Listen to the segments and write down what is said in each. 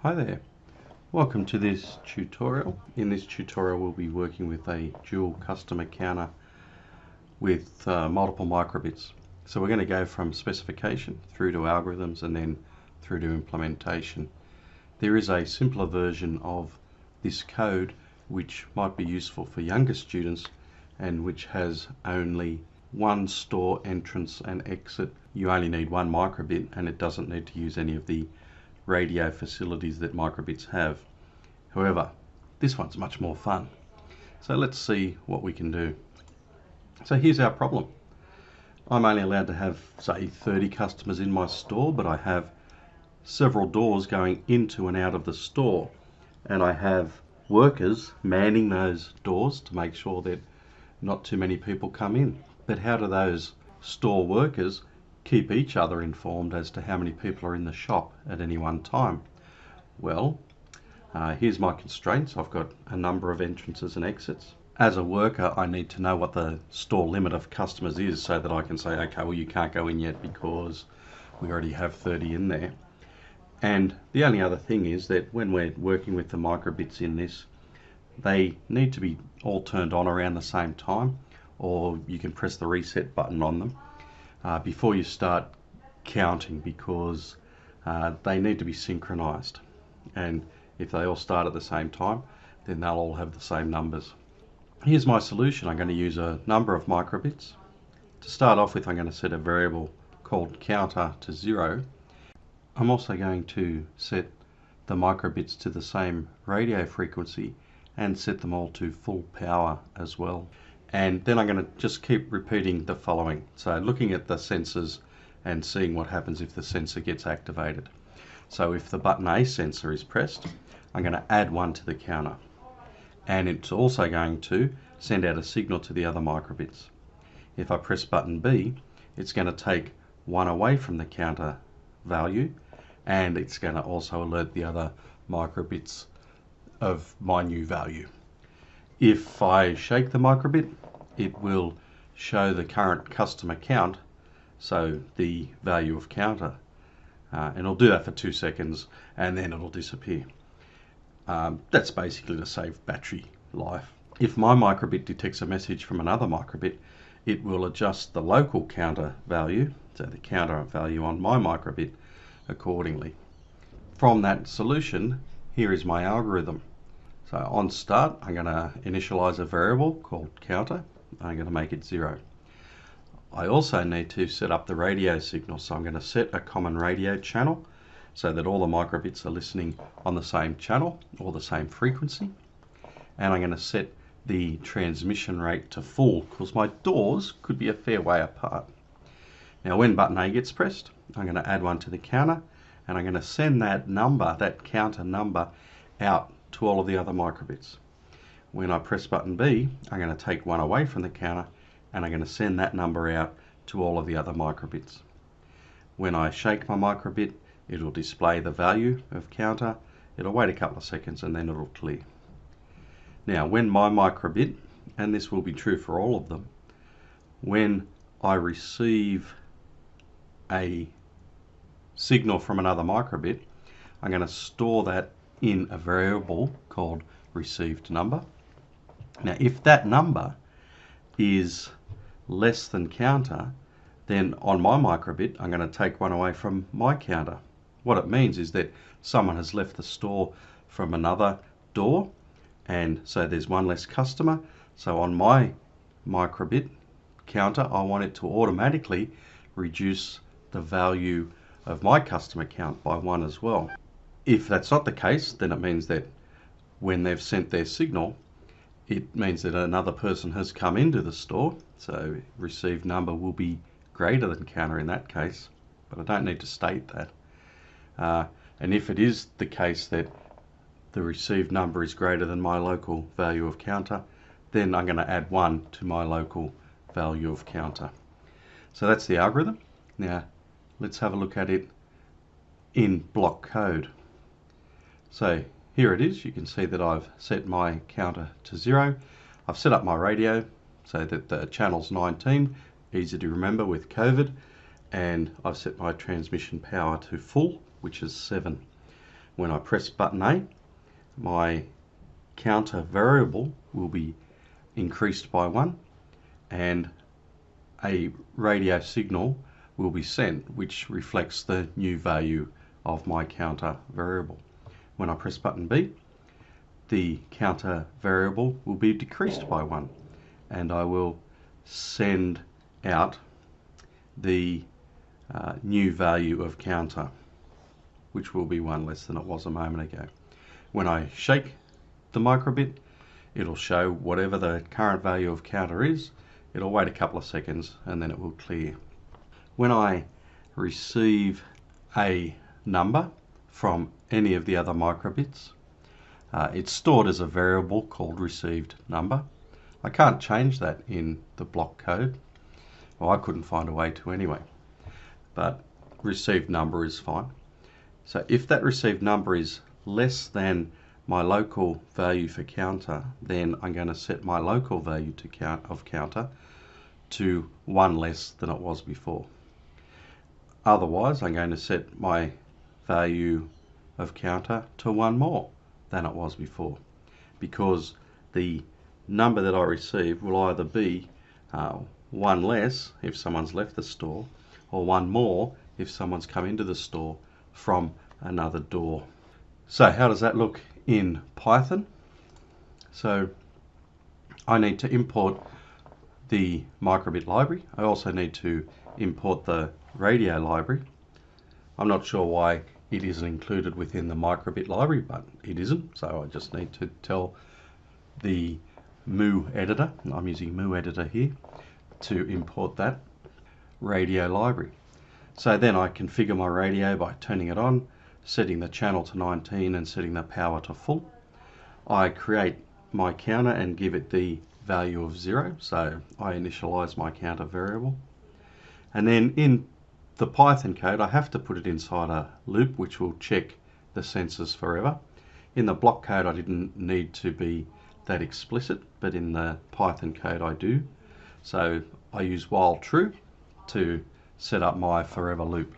Hi there, welcome to this tutorial. In this tutorial we'll be working with a dual customer counter with multiple microbits. So we're going to go from specification through to algorithms and then through to implementation. There is a simpler version of this code which might be useful for younger students and which has only one store entrance and exit. You only need one microbit and it doesn't need to use any of the radio facilities that microbits have. However, this one's much more fun. So let's see what we can do. So here's our problem. I'm only allowed to have, say, 30 customers in my store, but I have several doors going into and out of the store. And I have workers manning those doors to make sure that not too many people come in. But how do those store workers keep each other informed as to how many people are in the shop at any one time? Well, here's my constraints. I've got a number of entrances and exits. As a worker, I need to know what the store limit of customers is so that I can say, okay, well, you can't go in yet because we already have 30 in there. And the only other thing is that when we're working with the microbits in this, they need to be all turned on around the same time, or you can press the reset button on them before you start counting, because they need to be synchronized. And if they all start at the same time, then they'll all have the same numbers. Here's my solution. I'm going to use a number of microbits. To start off with, I'm going to set a variable called counter to 0. I'm also going to set the microbits to the same radio frequency and set them all to full power as well. And then I'm going to just keep repeating the following. So looking at the sensors and seeing what happens if the sensor gets activated. So if the button A sensor is pressed, I'm going to add 1 to the counter. And it's also going to send out a signal to the other microbits. If I press button B, it's going to take 1 away from the counter value, and it's going to also alert the other microbits of my new value. If I shake the microbit, it will show the current customer count, so the value of counter. And it'll do that for 2 seconds and then it'll disappear. That's basically to save battery life. If my microbit detects a message from another microbit, it will adjust the local counter value, so the counter value on my microbit, accordingly. From that solution, here is my algorithm. So on start, I'm going to initialize a variable called counter. I'm going to make it 0. I also need to set up the radio signal. So I'm going to set a common radio channel so that all the microbits are listening on the same channel or the same frequency. And I'm going to set the transmission rate to full because my doors could be a fair way apart. Now when button A gets pressed, I'm going to add 1 to the counter and I'm going to send that number, that counter number, out to all of the other microbits. When I press button B, I'm going to take 1 away from the counter and I'm going to send that number out to all of the other microbits. When I shake my microbit, it'll display the value of counter. It'll wait a couple of seconds and then it'll clear. Now when my microbit, and this will be true for all of them, when I receive a signal from another microbit, I'm going to store that in a variable called received number. Now if that number is less than counter, then on my microbit I'm going to take 1 away from my counter. What it means is that someone has left the store from another door, and so there's 1 less customer. So on my microbit counter, I want it to automatically reduce the value of my customer count by 1 as well. If that's not the case, then it means that when they've sent their signal, it means that another person has come into the store, so received number will be greater than counter in that case, but I don't need to state that. And if it is the case that the received number is greater than my local value of counter, then I'm going to add 1 to my local value of counter. So that's the algorithm. Now let's have a look at it in block code. So here it is. You can see that I've set my counter to 0. I've set up my radio so that the channel's 19, easy to remember with COVID, and I've set my transmission power to full, which is 7. When I press button A, my counter variable will be increased by 1 and a radio signal will be sent which reflects the new value of my counter variable. When I press button B, the counter variable will be decreased by 1 and I will send out the new value of counter, which will be 1 less than it was a moment ago. When I shake the microbit, it'll show whatever the current value of counter is. It'll wait a couple of seconds and then it will clear. When I receive a number from any of the other microbits, it's stored as a variable called received number. I can't change that in the block code. Well, I couldn't find a way to anyway, but received number is fine. So if that received number is less than my local value for counter, then I'm going to set my local value to counter to 1 less than it was before. Otherwise, I'm going to set my value of counter to 1 more than it was before, because the number that I receive will either be 1 less if someone's left the store, or 1 more if someone's come into the store from another door. So how does that look in Python? So I need to import the microbit library. I also need to import the radio library. I'm not sure why it isn't included within the microbit library, but it isn't, so I just need to tell the mu editor, I'm using mu editor here, to import that radio library. So then I configure my radio by turning it on, setting the channel to 19 and setting the power to full. I create my counter and give it the value of 0, so I initialize my counter variable. And then in the Python code I have to put it inside a loop which will check the sensors forever. In the block code I didn't need to be that explicit, but in the Python code I do. So I use while true to set up my forever loop.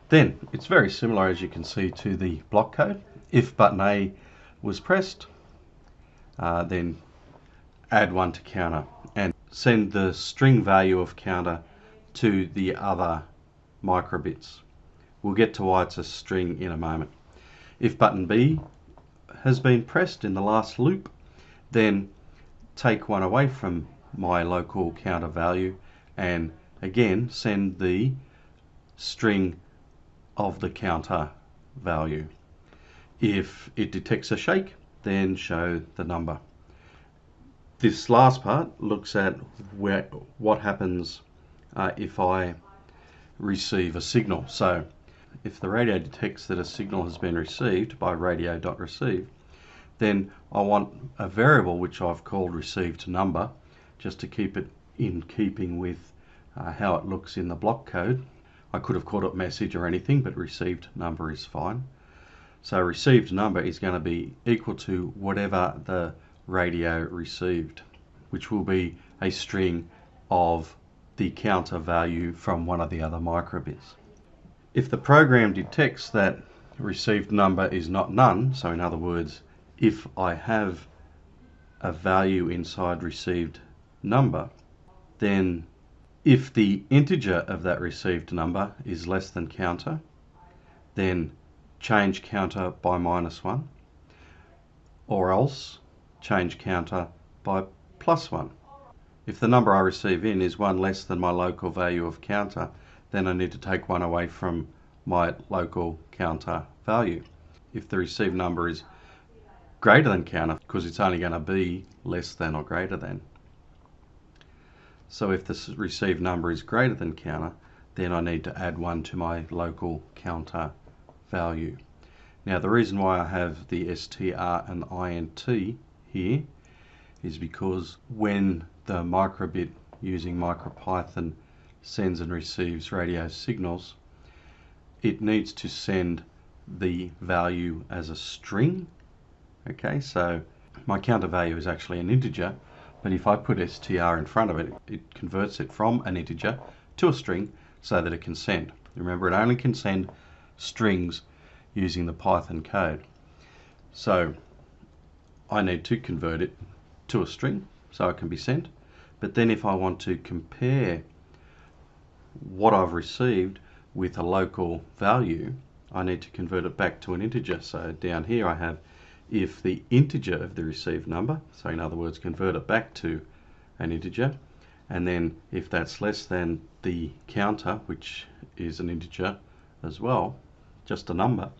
Then it's very similar, as you can see, to the block code. If button A was pressed, then add 1 to counter and send the string value of counter to the other microbits. We'll get to why it's a string in a moment. If button B has been pressed in the last loop, then take 1 away from my local counter value and again send the string of the counter value. If it detects a shake, then show the number. This last part looks at what happens if I receive a signal. So if the radio detects that a signal has been received by radio.receive, then I want a variable which I've called received number, just to keep it in keeping with how it looks in the block code. I could have called it message or anything, but received number is fine. So received number is going to be equal to whatever the radio received, which will be a string of the counter value from one of the other microbits. If the program detects that received number is not none, so in other words, if I have a value inside received number, then if the integer of that received number is less than counter, then change counter by -1, or else change counter by +1. If the number I receive in is 1 less than my local value of counter, then I need to take 1 away from my local counter value. If the received number is greater than counter, because it's only going to be less than or greater than. So if the received number is greater than counter, then I need to add 1 to my local counter value. Now the reason why I have the str and int here is because when the microbit using MicroPython sends and receives radio signals, it needs to send the value as a string. Okay, so my counter value is actually an integer, but if I put str in front of it, it converts it from an integer to a string so that it can send. Remember, it only can send strings using the Python code. So I need to convert it to a string so it can be sent. But then if I want to compare what I've received with a local value, I need to convert it back to an integer. So down here I have if the integer of the received number, so in other words convert it back to an integer, and then if that's less than the counter, which is an integer as well, just a number,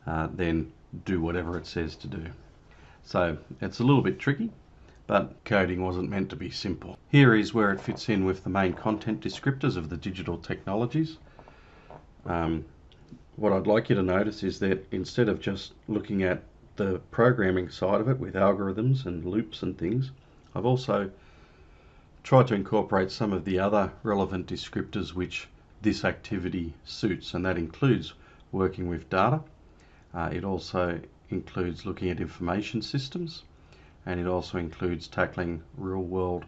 then do whatever it says to do. So it's a little bit tricky, but coding wasn't meant to be simple. Here is where it fits in with the main content descriptors of the digital technologies. What I'd like you to notice is that instead of just looking at the programming side of it with algorithms and loops and things, I've also tried to incorporate some of the other relevant descriptors which this activity suits, and that includes working with data. It also includes looking at information systems, and it also includes tackling real-world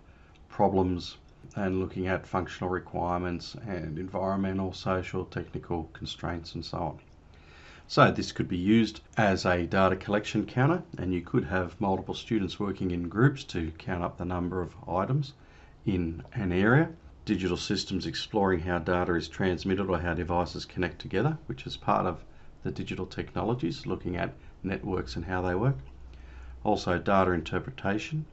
problems and looking at functional requirements and environmental, social, technical constraints and so on. So this could be used as a data collection counter, and you could have multiple students working in groups to count up the number of items in an area. Digital systems exploring how data is transmitted or how devices connect together, which is part of the digital technologies, looking at networks and how they work. Also data interpretation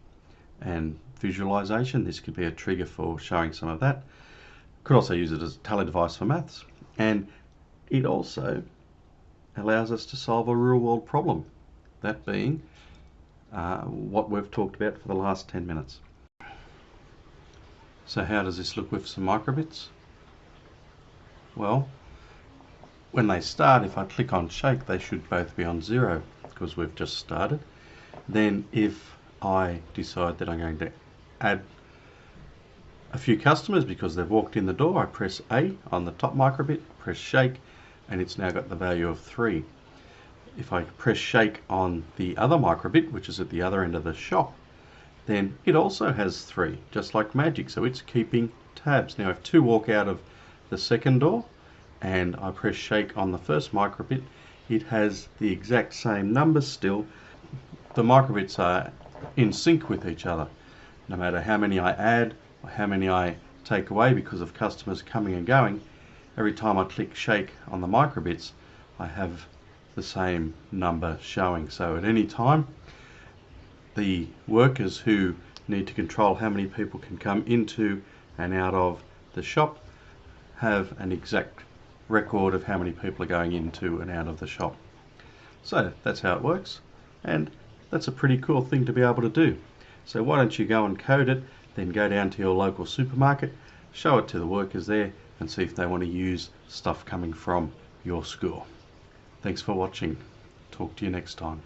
and visualization. This could be a trigger for showing some of that. Could also use it as a tally device for maths, and it also allows us to solve a real world problem, that being what we've talked about for the last 10 minutes. So how does this look with some microbits? Well, when they start, if I click on shake, they should both be on 0 because we've just started. Then if I decide that I'm going to add a few customers because they've walked in the door, I press A on the top microbit, press shake, and it's now got the value of 3. If I press shake on the other microbit, which is at the other end of the shop, then it also has 3, just like magic, so it's keeping tabs. Now if 2 walk out of the second door and I press shake on the first microbit, it has the exact same numbers still. The microbits are in sync with each other. No matter how many I add or how many I take away because of customers coming and going, every time I click shake on the microbits, I have the same number showing. So at any time, the workers who need to control how many people can come into and out of the shop have an exact record of how many people are going into and out of the shop. So that's how it works, and that's a pretty cool thing to be able to do. So why don't you go and code it, then go down to your local supermarket, show it to the workers there, and see if they want to use stuff coming from your school. Thanks for watching. Talk to you next time.